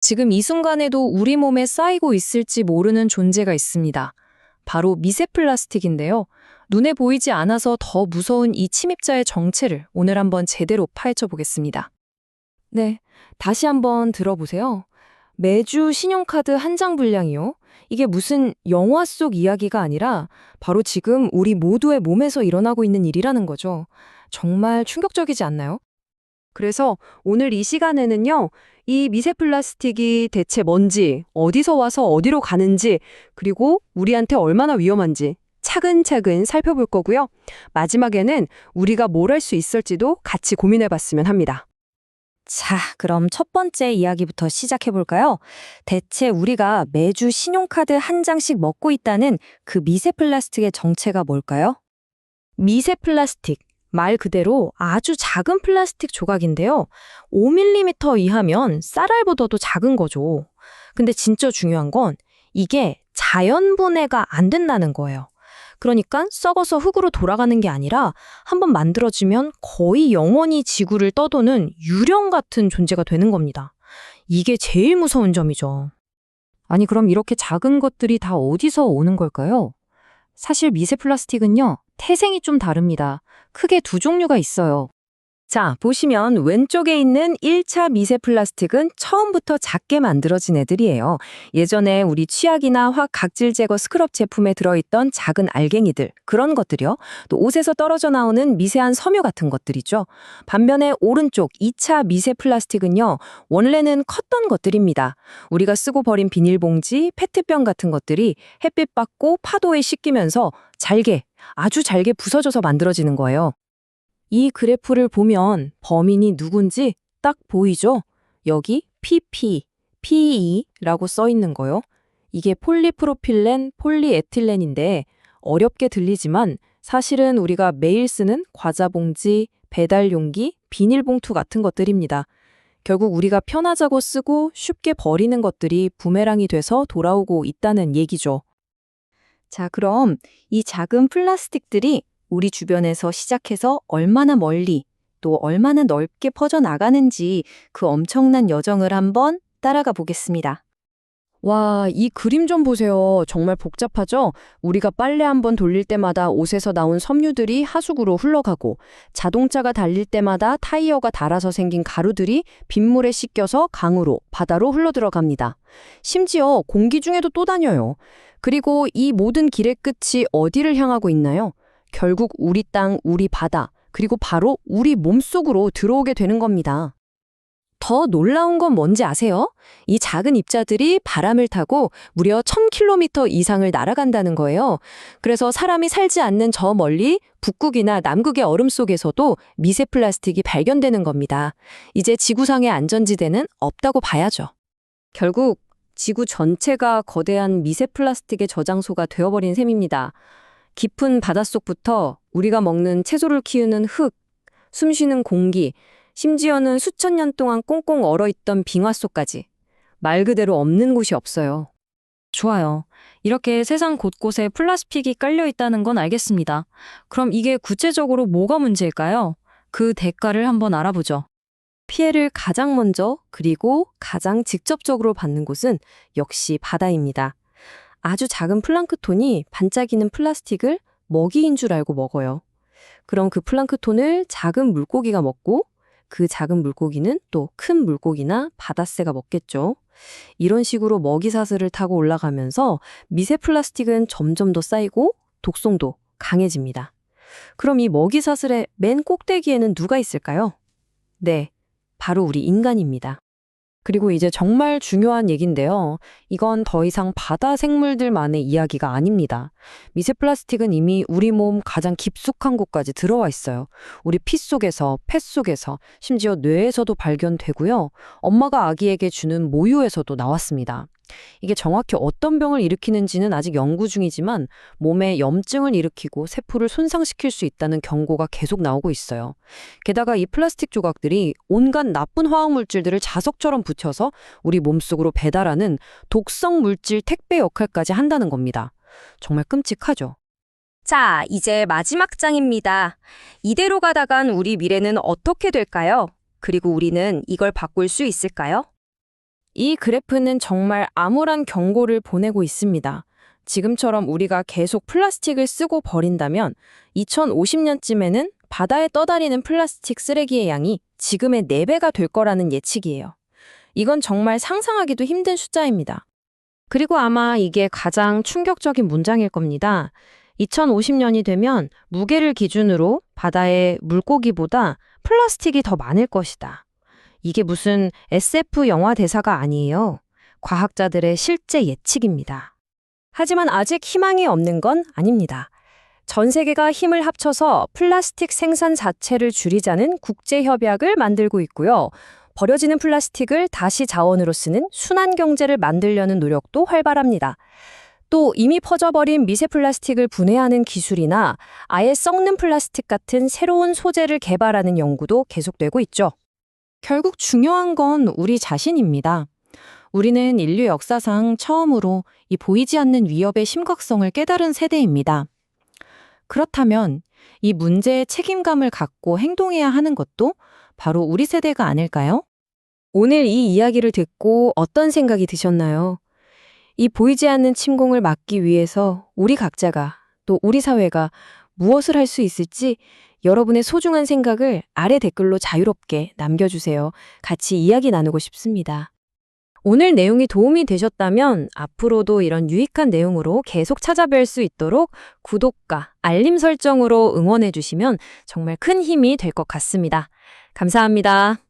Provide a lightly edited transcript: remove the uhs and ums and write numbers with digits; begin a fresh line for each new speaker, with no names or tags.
지금 이 순간에도 우리 몸에 쌓이고 있을지 모르는 존재가 있습니다. 바로 미세 플라스틱인데요. 눈에 보이지 않아서 더 무서운 이 침입자의 정체를 오늘 한번 제대로 파헤쳐 보겠습니다. 네, 다시 한번 들어보세요. 매주 신용카드 한 장 분량이요. 이게 무슨 영화 속 이야기가 아니라 바로 지금 우리 모두의 몸에서 일어나고 있는 일이라는 거죠. 정말 충격적이지 않나요? 그래서 오늘 이 시간에는요, 이 미세 플라스틱이 대체 뭔지, 어디서 와서 어디로 가는지, 그리고 우리한테 얼마나 위험한지 차근차근 살펴볼 거고요. 마지막에는 우리가 뭘 할 수 있을지도 같이 고민해 봤으면 합니다.
자, 그럼 첫 번째 이야기부터 시작해 볼까요? 대체 우리가 매주 신용카드 한 장씩 먹고 있다는 그 미세 플라스틱의 정체가 뭘까요?
미세 플라스틱, 말 그대로 아주 작은 플라스틱 조각인데요. 5mm 이하면 쌀알보다도 작은 거죠. 근데 진짜 중요한 건 이게 자연 분해가 안 된다는 거예요. 그러니까 썩어서 흙으로 돌아가는 게 아니라 한번 만들어지면 거의 영원히 지구를 떠도는 유령 같은 존재가 되는 겁니다. 이게 제일 무서운 점이죠.
아니, 그럼 이렇게 작은 것들이 다 어디서 오는 걸까요? 사실 미세 플라스틱은요, 태생이 좀 다릅니다. 크게 두 종류가 있어요.
자, 보시면 왼쪽에 있는 1차 미세 플라스틱은 처음부터 작게 만들어진 애들이에요. 예전에 우리 치약이나 화학 각질 제거 스크럽 제품에 들어있던 작은 알갱이들, 그런 것들이요. 또 옷에서 떨어져 나오는 미세한 섬유 같은 것들이죠. 반면에 오른쪽 2차 미세 플라스틱은요, 원래는 컸던 것들입니다. 우리가 쓰고 버린 비닐봉지, 페트병 같은 것들이 햇빛 받고 파도에 씻기면서 잘게, 아주 잘게 부서져서 만들어지는 거예요. 이 그래프를 보면 범인이 누군지 딱 보이죠? 여기 PP, PE라고 써 있는 거요. 이게 폴리프로필렌, 폴리에틸렌인데 어렵게 들리지만 사실은 우리가 매일 쓰는 과자 봉지, 배달 용기, 비닐봉투 같은 것들입니다. 결국 우리가 편하자고 쓰고 쉽게 버리는 것들이 부메랑이 돼서 돌아오고 있다는 얘기죠.
자, 그럼 이 작은 플라스틱들이 우리 주변에서 시작해서 얼마나 멀리 또 얼마나 넓게 퍼져나가는지 그 엄청난 여정을 한번 따라가 보겠습니다.
와, 이 그림 좀 보세요. 정말 복잡하죠? 우리가 빨래 한번 돌릴 때마다 옷에서 나온 섬유들이 하수구로 흘러가고 자동차가 달릴 때마다 타이어가 닳아서 생긴 가루들이 빗물에 씻겨서 강으로, 바다로 흘러들어갑니다. 심지어 공기 중에도 또 다녀요. 그리고 이 모든 길의 끝이 어디를 향하고 있나요? 결국 우리 땅, 우리 바다, 그리고 바로 우리 몸속으로 들어오게 되는 겁니다. 더 놀라운 건 뭔지 아세요? 이 작은 입자들이 바람을 타고 무려 1000km 이상을 날아간다는 거예요. 그래서 사람이 살지 않는 저 멀리 북극이나 남극의 얼음 속에서도 미세 플라스틱이 발견되는 겁니다. 이제 지구상의 안전지대는 없다고 봐야죠. 결국 지구 전체가 거대한 미세 플라스틱의 저장소가 되어버린 셈입니다. 깊은 바닷속부터 우리가 먹는 채소를 키우는 흙, 숨쉬는 공기, 심지어는 수천 년 동안 꽁꽁 얼어있던 빙하 속까지 말 그대로 없는 곳이 없어요.
좋아요. 이렇게 세상 곳곳에 플라스틱이 깔려 있다는 건 알겠습니다. 그럼 이게 구체적으로 뭐가 문제일까요? 그 대가를 한번 알아보죠.
피해를 가장 먼저 그리고 가장 직접적으로 받는 곳은 역시 바다입니다. 아주 작은 플랑크톤이 반짝이는 플라스틱을 먹이인 줄 알고 먹어요. 그럼 그 플랑크톤을 작은 물고기가 먹고 그 작은 물고기는 또 큰 물고기나 바다새가 먹겠죠. 이런 식으로 먹이사슬을 타고 올라가면서 미세 플라스틱은 점점 더 쌓이고 독성도 강해집니다. 그럼 이 먹이사슬의 맨 꼭대기에는 누가 있을까요? 네, 바로 우리 인간입니다. 그리고 이제 정말 중요한 얘기인데요. 이건 더 이상 바다 생물들만의 이야기가 아닙니다. 미세 플라스틱은 이미 우리 몸 가장 깊숙한 곳까지 들어와 있어요. 우리 피 속에서, 폐 속에서, 심지어 뇌에서도 발견되고요. 엄마가 아기에게 주는 모유에서도 나왔습니다. 이게 정확히 어떤 병을 일으키는지는 아직 연구 중이지만 몸에 염증을 일으키고 세포를 손상시킬 수 있다는 경고가 계속 나오고 있어요. 게다가 이 플라스틱 조각들이 온갖 나쁜 화학물질들을 자석처럼 붙여서 우리 몸속으로 배달하는 독성 물질 택배 역할까지 한다는 겁니다. 정말 끔찍하죠.
자, 이제 마지막 장입니다. 이대로 가다간 우리 미래는 어떻게 될까요? 그리고 우리는 이걸 바꿀 수 있을까요?
이 그래프는 정말 암울한 경고를 보내고 있습니다. 지금처럼 우리가 계속 플라스틱을 쓰고 버린다면 2050년쯤에는 바다에 떠다니는 플라스틱 쓰레기의 양이 지금의 4배가 될 거라는 예측이에요. 이건 정말 상상하기도 힘든 숫자입니다. 그리고 아마 이게 가장 충격적인 문장일 겁니다. 2050년이 되면 무게를 기준으로 바다에 물고기보다 플라스틱이 더 많을 것이다. 이게 무슨 SF 영화 대사가 아니에요. 과학자들의 실제 예측입니다. 하지만 아직 희망이 없는 건 아닙니다. 전 세계가 힘을 합쳐서 플라스틱 생산 자체를 줄이자는 국제협약을 만들고 있고요. 버려지는 플라스틱을 다시 자원으로 쓰는 순환 경제를 만들려는 노력도 활발합니다. 또 이미 퍼져버린 미세 플라스틱을 분해하는 기술이나 아예 썩는 플라스틱 같은 새로운 소재를 개발하는 연구도 계속되고 있죠.
결국 중요한 건 우리 자신입니다. 우리는 인류 역사상 처음으로 이 보이지 않는 위협의 심각성을 깨달은 세대입니다. 그렇다면 이 문제에 책임감을 갖고 행동해야 하는 것도 바로 우리 세대가 아닐까요?
오늘 이 이야기를 듣고 어떤 생각이 드셨나요? 이 보이지 않는 침공을 막기 위해서 우리 각자가 또 우리 사회가 무엇을 할 수 있을지 여러분의 소중한 생각을 아래 댓글로 자유롭게 남겨주세요. 같이 이야기 나누고 싶습니다. 오늘 내용이 도움이 되셨다면 앞으로도 이런 유익한 내용으로 계속 찾아뵐 수 있도록 구독과 알림 설정으로 응원해 주시면 정말 큰 힘이 될 것 같습니다. 감사합니다.